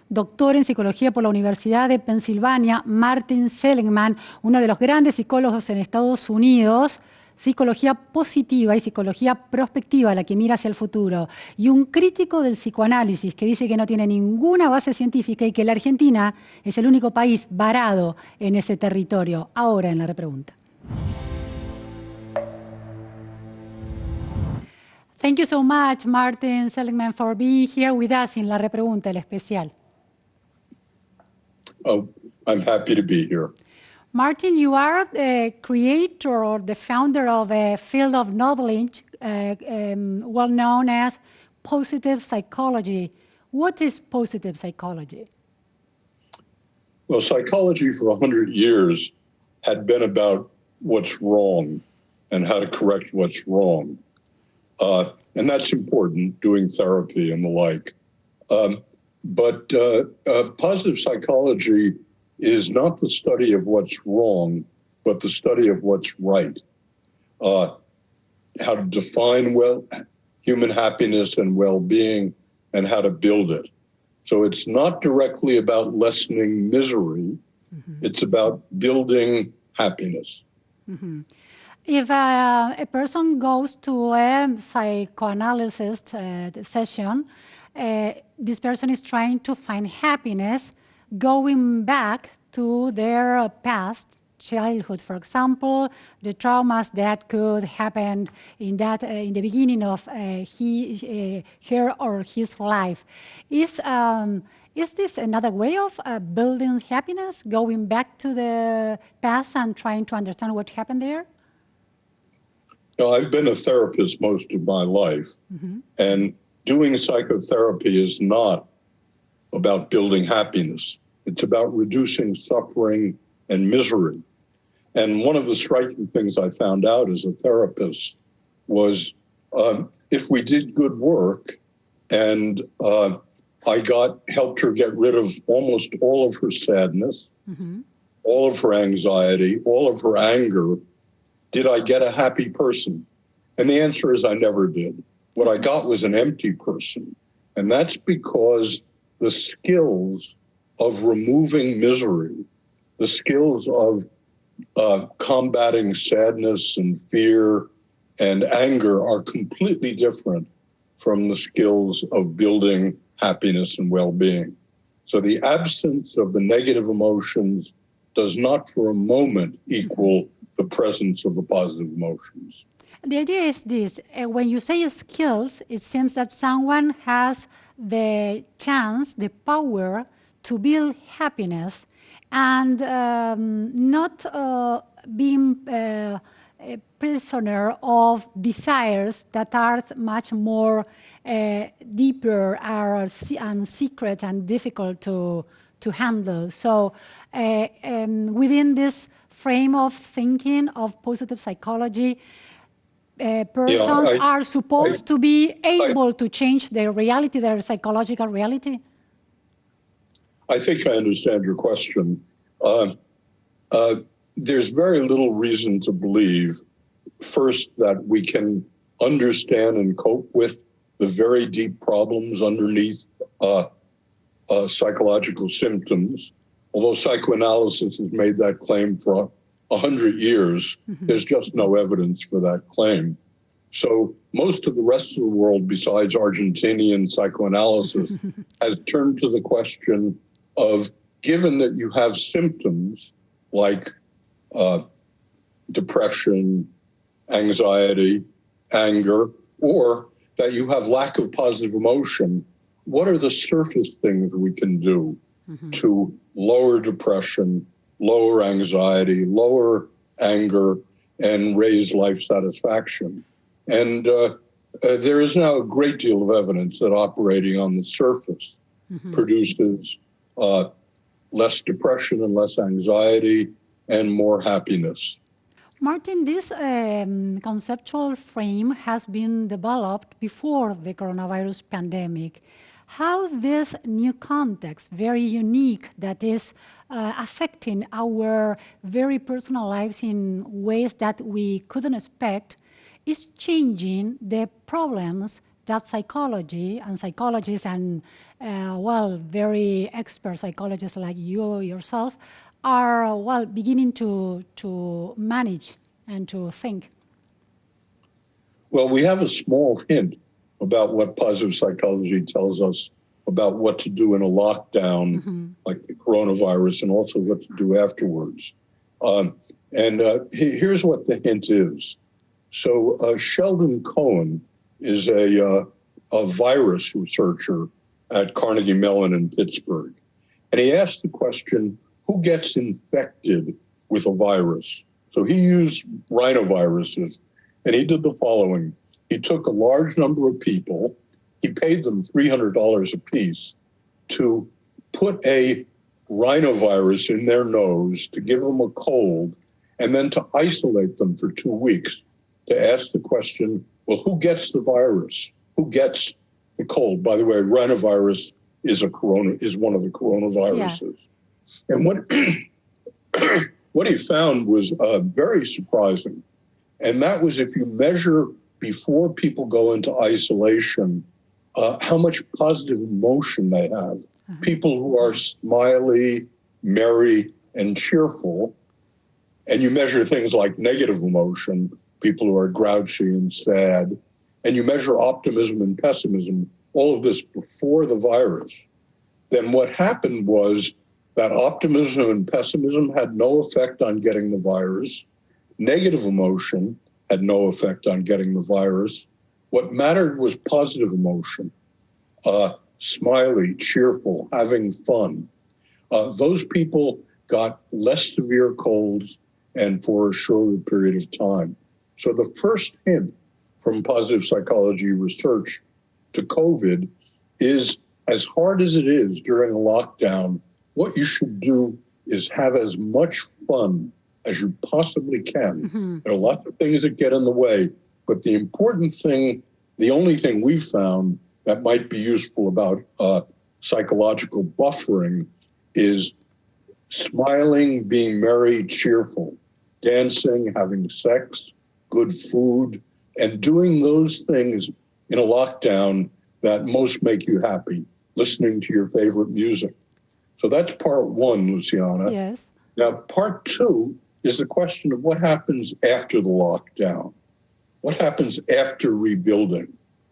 Doctor en psicología por la Universidad de Pensilvania, Martin Seligman, uno de los grandes psicólogos en Estados Unidos, psicología positiva y psicología prospectiva, la que mira hacia el futuro, y un crítico del psicoanálisis que dice que no tiene ninguna base científica y que la Argentina es el único país varado en ese territorio. Ahora en la repregunta. Thank you so much, Martin Seligman, for being here with us in la repregunta, el especial. Oh, I'm happy to be here. Martin, you are the creator or the founder of a field of knowledge well known as positive psychology. What is positive psychology? Well, psychology for 100 years had been about what's wrong and how to correct what's wrong. And that's important, doing therapy and the like. But positive psychology is not the study of what's wrong, but the study of what's right. How to define human happiness and well-being and how to build it. So it's not directly about lessening misery. Mm-hmm. It's about building happiness. Mm-hmm. If a person goes to a psychoanalyst session, this person is trying to find happiness going back to their past childhood, for example, the traumas that could happen in the beginning of her or his life. Is this another way of building happiness, going back to the past and trying to understand what happened there? No, I've been a therapist most of my life, mm-hmm. and doing psychotherapy is not about building happiness. It's about reducing suffering and misery. And one of the striking things I found out as a therapist was if we did good work and I helped her get rid of almost all of her sadness, mm-hmm. all of her anxiety, all of her anger, did I get a happy person? And the answer is I never did. What I got was an empty person. And that's because the skills of removing misery, the skills of combating sadness and fear and anger are completely different from the skills of building happiness and well-being. So the absence of the negative emotions does not for a moment equal the presence of the positive emotions. The idea is this. When you say skills, it seems that someone has the chance, the power to build happiness and not being a prisoner of desires that are much more deeper and secret and difficult to handle. So within this frame of thinking of positive psychology, persons are supposed to be able to change their reality, their psychological reality? I think I understand your question. There's very little reason to believe, first, that we can understand and cope with the very deep problems underneath psychological symptoms. Although psychoanalysis has made that claim for 100 years, mm-hmm. there's just no evidence for that claim. So most of the rest of the world, besides Argentinian psychoanalysis, has turned to the question of, given that you have symptoms like depression, anxiety, anger, or that you have lack of positive emotion, what are the surface things we can do mm-hmm. to lower depression, lower anxiety, lower anger, and raise life satisfaction? And there is now a great deal of evidence that operating on the surface mm-hmm. produces less depression and less anxiety and more happiness. Martin, this conceptual frame has been developed before the coronavirus pandemic. How this new context, very unique, that is affecting our very personal lives in ways that we couldn't expect, is changing the problems that psychology and psychologists and, very expert psychologists like you yourself are, beginning to manage and to think? Well, we have a small hint about what positive psychology tells us about what to do in a lockdown, like the coronavirus, and also what to do afterwards. Here's what the hint is. So Sheldon Cohen is a virus researcher at Carnegie Mellon in Pittsburgh. And he asked the question, who gets infected with a virus? So he used rhinoviruses, and he did the following. He took a large number of people, he paid them $300 apiece to put a rhinovirus in their nose to give them a cold, and then to isolate them for 2 weeks to ask the question, well, who gets the virus? Who gets the cold? By the way, rhinovirus is one of the coronaviruses. Yeah. And what he found was very surprising. And that was if you measure before people go into isolation, how much positive emotion they have. People who are smiley, merry, and cheerful. And you measure things like negative emotion, people who are grouchy and sad. And you measure optimism and pessimism, all of this before the virus. Then what happened was that optimism and pessimism had no effect on getting the virus. Negative emotion had no effect on getting the virus. What mattered was positive emotion, smiley, cheerful, having fun. Those people got less severe colds and for a shorter period of time. So the first hint from positive psychology research to COVID is, as hard as it is during a lockdown, what you should do is have as much fun as you possibly can. There are lots of things that get in the way, but the important thing, the only thing we've found that might be useful about psychological buffering is smiling, being merry, cheerful, dancing, having sex, good food, and doing those things in a lockdown that most make you happy, listening to your favorite music. So that's part one, Luciana. Yes. Now, part two is the question of what happens after the lockdown. What happens after rebuilding,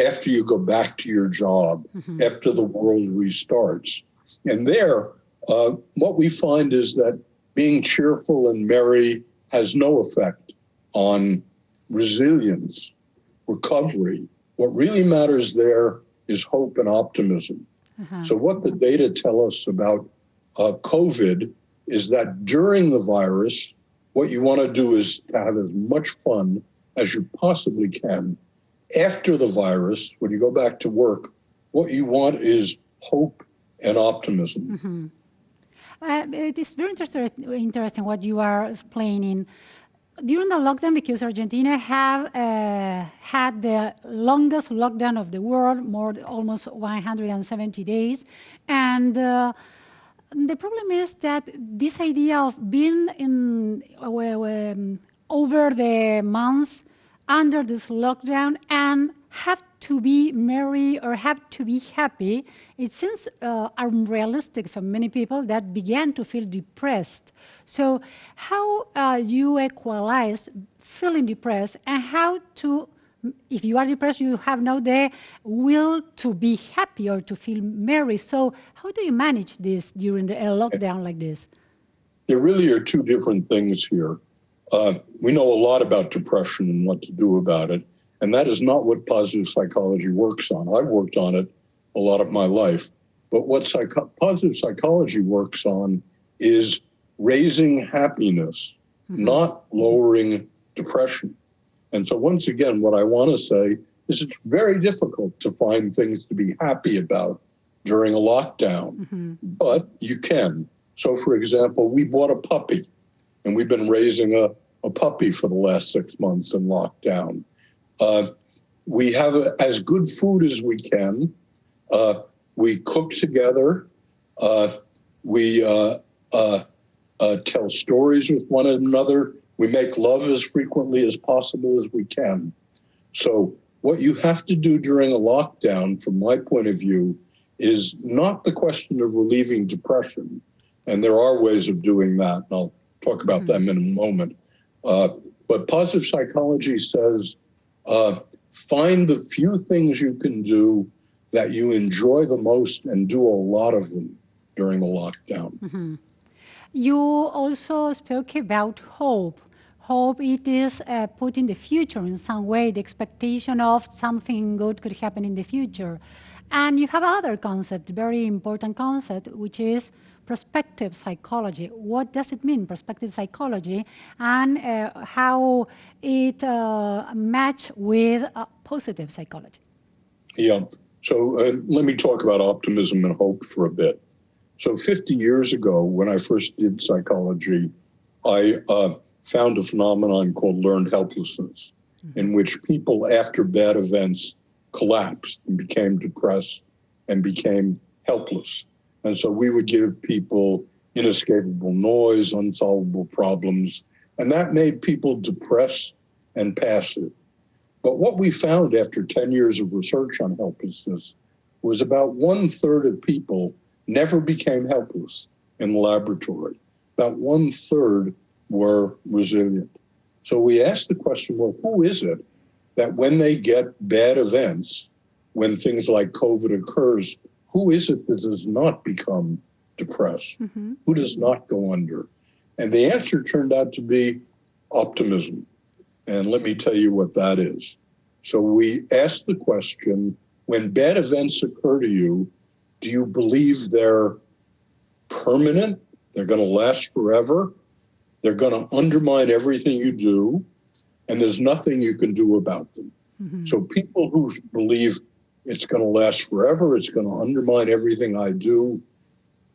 after you go back to your job, after the world restarts? And there, what we find is that being cheerful and merry has no effect on resilience, recovery. What really matters there is hope and optimism. So what the data tell us about COVID is that during the virus, what you want to do is to have as much fun as you possibly can. After the virus, when you go back to work, what you want is hope and optimism. It is very interesting what you are explaining. During the lockdown, because Argentina have had the longest lockdown of the world, almost 170 days, and the problem is that this idea of being over the months under this lockdown and have to be merry or have to be happy, it seems unrealistic for many people that began to feel depressed. So how you equalize feeling depressed and how to, if you are depressed, you have no the will to be happy or to feel merry. So how do you manage this during the lockdown like this? There really are two different things here. We know a lot about depression and what to do about it, and that is not what positive psychology works on. I've worked on it a lot of my life, but what positive psychology works on is raising happiness, not lowering depression. And so once again, what I want to say is it's very difficult to find things to be happy about during a lockdown, but you can. So for example, we bought a puppy, and we've been raising a puppy for the last 6 months in lockdown. We have as good food as we can. We cook together. We tell stories with one another. We make love as frequently as possible as we can. So what you have to do during a lockdown, from my point of view, is not the question of relieving depression. And there are ways of doing that, and I'll talk about them in a moment. But positive psychology says, find the few things you can do that you enjoy the most and do a lot of them during the lockdown. You also spoke about hope. Hope, it is put in the future in some way, the expectation of something good could happen in the future. And you have other concept, very important concept, which is prospective psychology. What does it mean, prospective psychology, and how it match with positive psychology? Yeah. So let me talk about optimism and hope for a bit. So 50 years ago, when I first did psychology, I found a phenomenon called learned helplessness, in which people after bad events collapsed and became depressed and became helpless. And so we would give people inescapable noise, unsolvable problems, and that made people depressed and passive. But what we found after 10 years of research on helplessness was about 1/3 of people never became helpless in the laboratory. About 1/3 were resilient. So we asked the question, well, who is it that when they get bad events, when things like COVID occurs, who is it that does not become depressed? Who does not go under? And the answer turned out to be optimism. And let me tell you what that is. So we asked the question, when bad events occur to you, do you believe they're permanent? They're going to last forever? They're going to undermine everything you do, and there's nothing you can do about them. So people who believe it's going to last forever, it's going to undermine everything I do,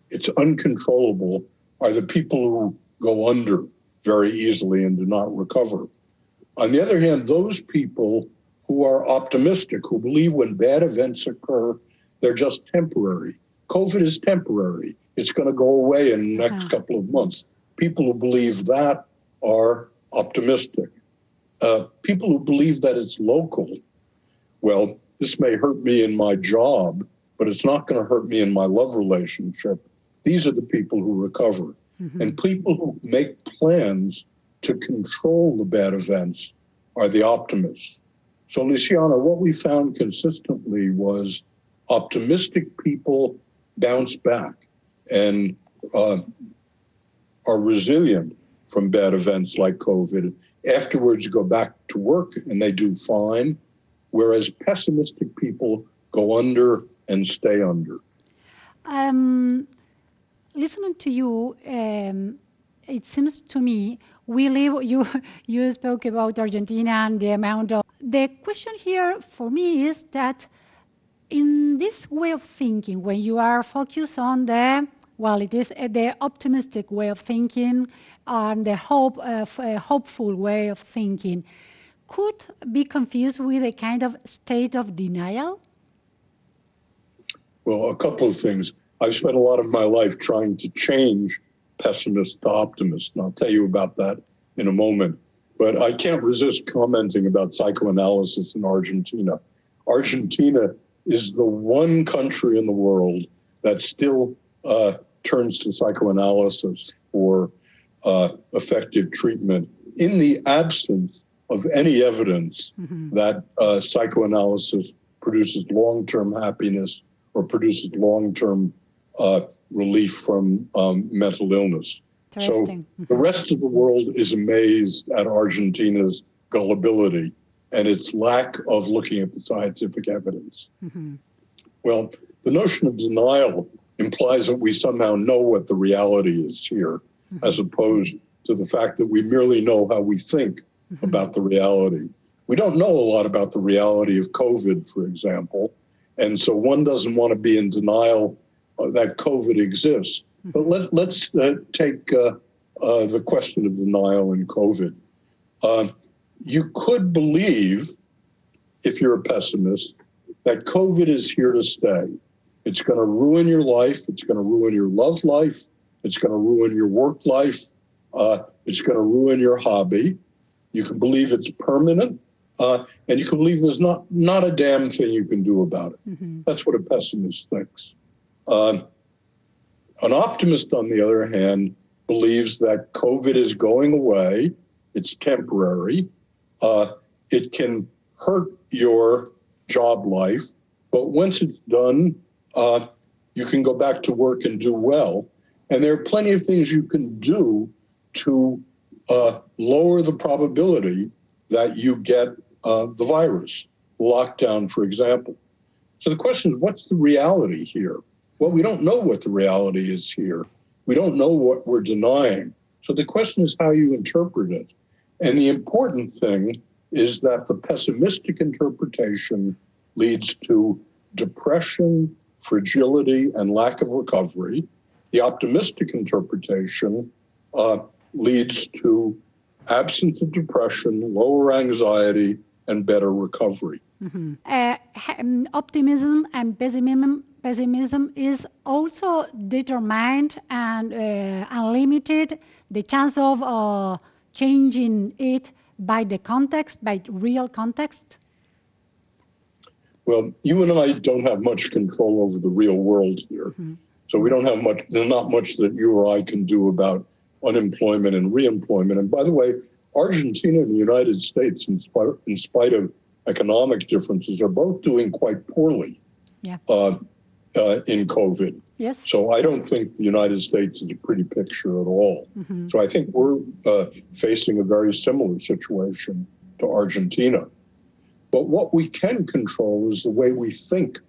it's uncontrollable, are the people who go under very easily and do not recover. On the other hand, those people who are optimistic, who believe when bad events occur, they're just temporary. COVID is temporary. It's going to go away in the next couple of months. People who believe that are optimistic. People who believe that it's local, well, this may hurt me in my job, but it's not going to hurt me in my love relationship. These are the people who recover. And people who make plans to control the bad events are the optimists. So, Luciana, what we found consistently was optimistic people bounce back and are resilient from bad events like COVID. Afterwards, go back to work and they do fine, whereas pessimistic people go under and stay under. Listening to you, it seems to me we live. You spoke about Argentina and the amount of. The question here for me is that in this way of thinking, when you are focused on it is the optimistic way of thinking and the hopeful way of thinking, could be confused with a kind of state of denial? Well, a couple of things. I've spent a lot of my life trying to change pessimist to optimist, and I'll tell you about that in a moment. But I can't resist commenting about psychoanalysis in Argentina. Argentina is the one country in the world that still turns to psychoanalysis for effective treatment in the absence of any evidence that psychoanalysis produces long-term happiness or produces long-term relief from mental illness. So the rest of the world is amazed at Argentina's gullibility and its lack of looking at the scientific evidence. Well, the notion of denial implies that we somehow know what the reality is here, as opposed to the fact that we merely know how we think about the reality. We don't know a lot about the reality of COVID, for example, and so one doesn't want to be in denial that COVID exists. But let's take the question of denial in COVID. You could believe, if you're a pessimist, that COVID is here to stay. It's going to ruin your life. It's going to ruin your love life. It's going to ruin your work life. It's going to ruin your hobby. You can believe it's permanent. and you can believe there's not a damn thing you can do about it. That's what a pessimist thinks. An optimist, on the other hand, believes that COVID is going away. It's temporary. It can hurt your job life, but once it's done, you can go back to work and do well. And there are plenty of things you can do to lower the probability that you get the virus, lockdown, for example. So the question is, what's the reality here? Well, we don't know what the reality is here. We don't know what we're denying. So the question is how you interpret it. And the important thing is that the pessimistic interpretation leads to depression, fragility, and lack of recovery. The optimistic interpretation leads to absence of depression, lower anxiety, and better recovery. Optimism and pessimism is also determined and unlimited, the chance of changing it by the context, by real context? Well, you and I don't have much control over the real world here. So we don't have much, there's not much that you or I can do about unemployment and reemployment. And by the way, Argentina and the United States, in spite of economic differences, are both doing quite poorly in COVID. Yes. So I don't think the United States is a pretty picture at all. So I think we're facing a very similar situation to Argentina. But what we can control is the way we think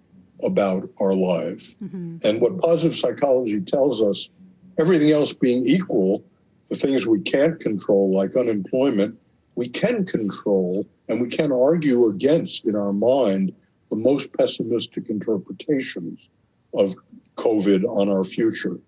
about our lives. And what positive psychology tells us, everything else being equal, the things we can't control, like unemployment, we can control and we can argue against in our mind the most pessimistic interpretations of COVID on our future.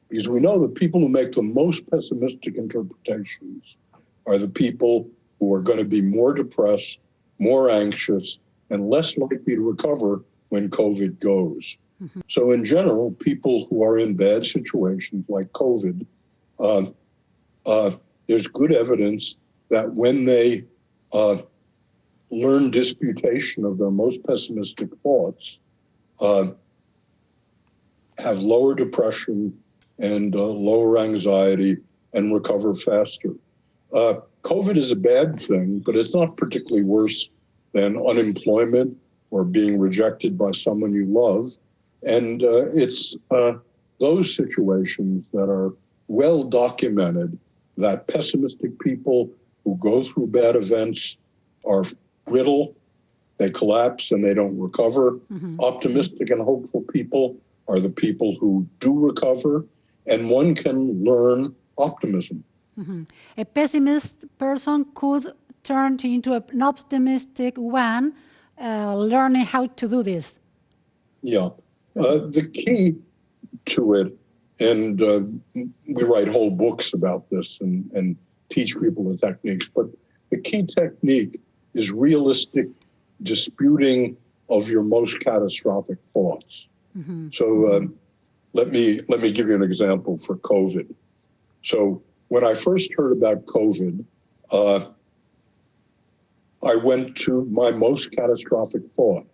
Because we know that people who make the most pessimistic interpretations are the people who are going to be more depressed, more anxious, and less likely to recover when COVID goes. So in general, people who are in bad situations like COVID, there's good evidence that when they learn disputation of their most pessimistic thoughts, have lower depression and lower anxiety and recover faster. COVID is a bad thing, but it's not particularly worse than unemployment or being rejected by someone you love. And it's those situations that are well documented that pessimistic people who go through bad events are brittle, they collapse and they don't recover. Optimistic and hopeful people are the people who do recover, and one can learn optimism. A pessimist person could turn into an optimistic one, learning how to do this. Yeah. The key to it, and we write whole books about this and teach people the techniques, but the key technique is realistic disputing of your most catastrophic thoughts. So let me give you an example for COVID. So when I first heard about COVID, I went to my most catastrophic thought.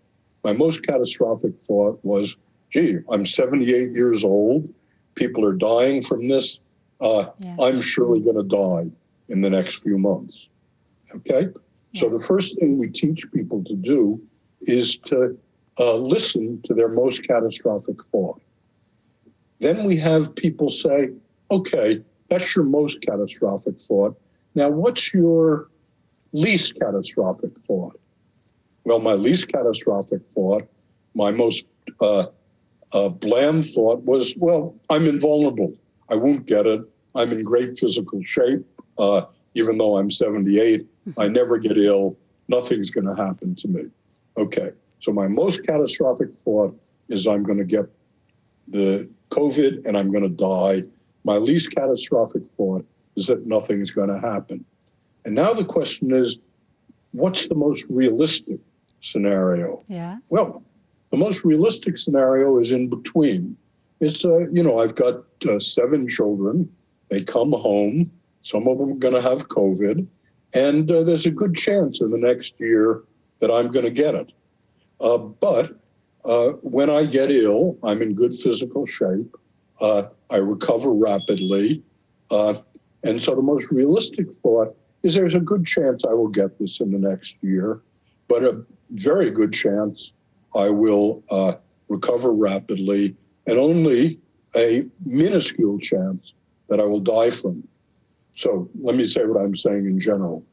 My most catastrophic thought was, gee, I'm 78 years old. People are dying from this. I'm surely going to die in the next few months. Okay? So the first thing we teach people to do is to listen to their most catastrophic thought. Then we have people say, okay, that's your most catastrophic thought. Now, what's your least catastrophic thought? Well, my least catastrophic thought, my most bland thought was, well, I'm invulnerable. I won't get it. I'm in great physical shape. Even though I'm 78, I never get ill. Nothing's going to happen to me. Okay. So my most catastrophic thought is I'm going to get the COVID and I'm going to die. My least catastrophic thought is that nothing's going to happen. And now the question is, what's the most realistic scenario? Well, the most realistic scenario is in between. It's, I've got 7 children. They come home. Some of them are going to have COVID. And there's a good chance in the next year that I'm going to get it. But when I get ill, I'm in good physical shape. I recover rapidly. And so the most realistic thought is there's a good chance I will get this in the next year, but a very good chance I will recover rapidly, and only a minuscule chance that I will die from it. So let me say what I'm saying in general.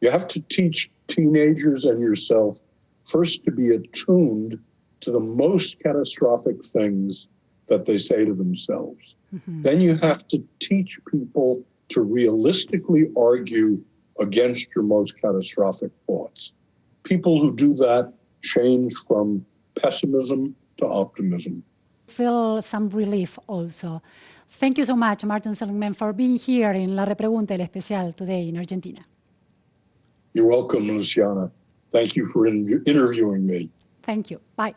You have to teach teenagers and yourself first to be attuned to the most catastrophic things that they say to themselves. Mm-hmm. Then you have to teach people to realistically argue against your most catastrophic thoughts. People who do that change from pessimism to optimism. Feel some relief also. Thank you so much, Martin Seligman, for being here in La Repregunta, el especial today in Argentina. You're welcome, Luciana. Thank you for interviewing me. Thank you. Bye.